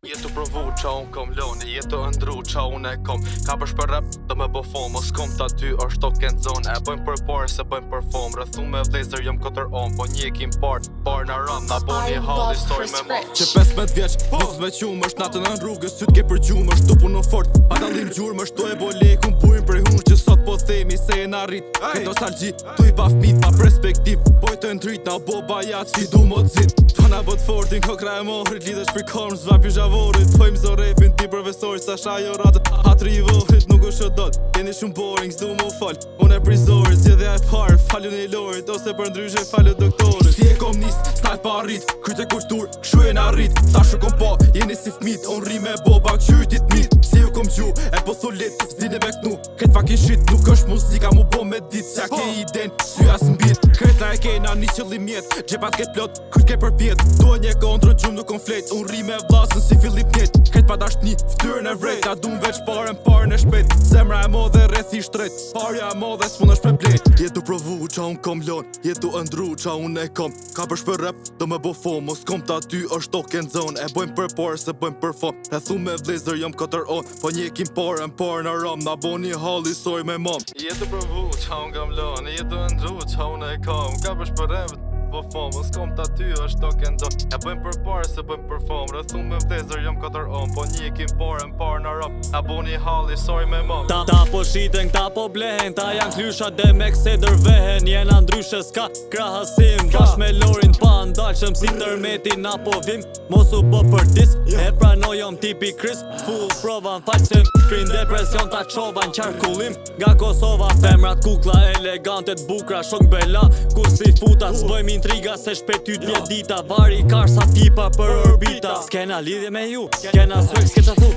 Jetu provu qa unë kom loni, jetu ndru qa unë e kom. Ka për shpër rap, do me bo fom, mos kom ta ty është token zone. E bëjmë për parë se bëjmë për fom, rëthu me vlezër jëm këtër om. Po një kim parë në ram, na bo një halli soj me mom. Që 15 vjeq, nis me qumë, është natën në rrugës, syt ke për gjumë, është tu punë fort. Pa dalim gjurë, më shtu e bo lekun, burim për hunsh që sot po themi se e na rrit. Këtë nostalgji, tu i pa fmit, pa perspektiv, poj të ndryt, na bo bajat, si du mo t'zit. Pa na bot fortin, kokra e mohrit, lidhesh për kormë, zva pjuzhavorit, pojmë zor repin, ti profesorit, sa shajo ratët, hatri i vohrit, nuk u shodot, jeni shumë boring, s'du mu fal, unë e prizorit, zjedhe e parë, falu një lorit, ose për ndryshe falu doktorit. Si e kom nis, s'nal pa rrit, kryt e kultur, kshu e na rrit, ta shu kom pa, jeni si fmit, unë ri me boba, qytit mit, si ju kom gju, e po thulit, s'dine me knu, kret fucking shit, nuk është muzika, mu bo me dit, s'ja ke i den, syja s'mbit, kret na e kena një qëllim jet, gjepat ket plot, kryt ke për pjet, do një kontrën gjumë nuk konflet, unë ri me vlasën si Filip njet, kret pa dashtni, ftyrën e vrejt, a dum veç parën e shpet, zemra e modhe rreth i shtret, parja e modhe s'mun është për blet. Jetu provu qa unë kom lon, jetu ndru qa unë e kom, ka për shpër rap, do me bo fom, mos kom ta ty është token zone, e bëjmë për parë se bëjmë për fom, rrethu me vlezër jëm këtër on, po një kim parë në ram, na bo një halli soj me mom. Jetu provu qa unë kom loni, jetu ndru qa unë e kom, ka për shpër rap, po fom, mos kom ta ty është token zone, e bëjmë për parë se bëjmë për fom, rrethu me vlezër jëm këtër on, po një kim parë në ram, na bo një halli soj me mom. Ta po shiten, ta po blehen, ta janë klysha dhe me kse dërvehen, jena ndryshe s'ka krahasim, bash me lorin pa ndalqëm si tërmetin na po vim, mos u bë për dis, e pranoj jom tipi Chris, full prova n'faqsim, prin depresion ta qova n'qarkullim, nga Kosova femrat kukla elegante t'bukra shok bela, kur si futa s'bëjmë intriga se shpet ty t'vjet dita, vari karsa tipa për orbita, s'kena lidhje me ju, kena swag s'ke qa thu,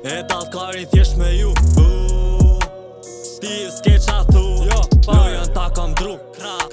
e dalt karin thjesht me ju, ti s'ke qa thu, lojën ta kam dru,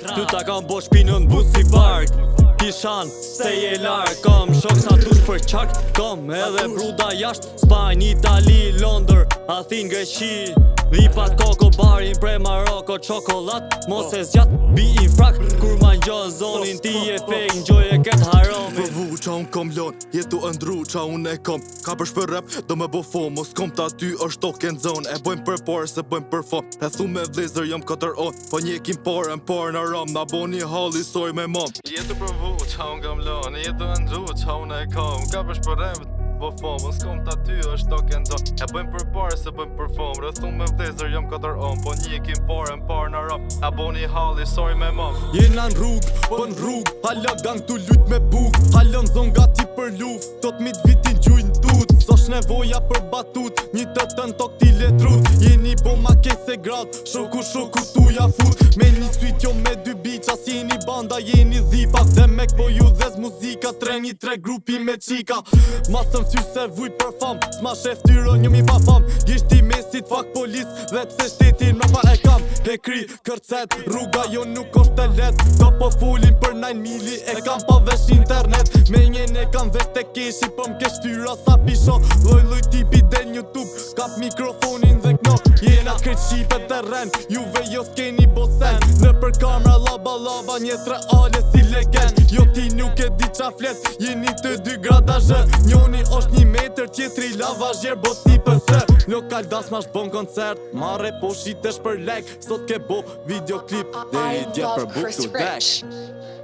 ty ta kam bo shpinën bus si bark, kishan se je larg, kom shok sa dush për qark, kom edhe bruda jasht, Spanj, Itali, Londër, Athin, Greqi, dhipat koko barin pre Maroko, çokolat, mos e zjat, bi i frak, kur ma njo zonin ti e fake, njoj e ket haromi. Provu qa unë kom lon, jetu ndru qa unë e kom, ka për shpër rap, do me bo fom, mos kom ta ty është token zone, e bëjmë për parë se bëjmë për fom, rrethu me vlezër jëm këtër on, po një kim parë në ram, na bo një halli soj me mom. Jetu provu qa unë kom loni, jetu ndru qa unë e kom, ka për shpër rap, po fom, mos kom ta ty është token zone, e bëjmë për parë se bëjmë për fom, rrethu me vlezër jëm këtër on, po një kim parë në ram, na bo një halli soj me mom. Jena n'rrug, po n'rrug, hala gang tu lut me buk, halon zon gati për luft, tot mit vitin gjujnë tut, s'osh nevoja për batut, një të tën tok ti letrut, jeni bo ma kese grad, shoku tu ja fut, me një syt jo me dy biqa, si jeni banda, jeni dhipa, dhe mek po ju dhez muzika, tre grupi me qika, masëm sy se vuj për fam, s'ma shef tyro një mi pa fam, gishti mesit fak polis, dhe pse shtetin mrapa e kam, e kri kërcet, rruga jo nuk është e let, do po fulin për 9 mili, e kam pa vesh internet, me njen e kam vesh te keshi, po m'ke shtyra sa pisho, loj tipi del YouTube, kap mikrofonin dhe kno, jena krejt shqipet e ren, juve jo s'keni bosen, në për kamera laba, një tre ale si legend, jo ti nuk e di qa flet, jeni të dy gradazhe, njoni është 1 metër, tjetri lavazjer, bo si përse, lokal das ma shbon koncert, marre po shitesh për like, sot ke bo videoklip, deri dje për book to deck.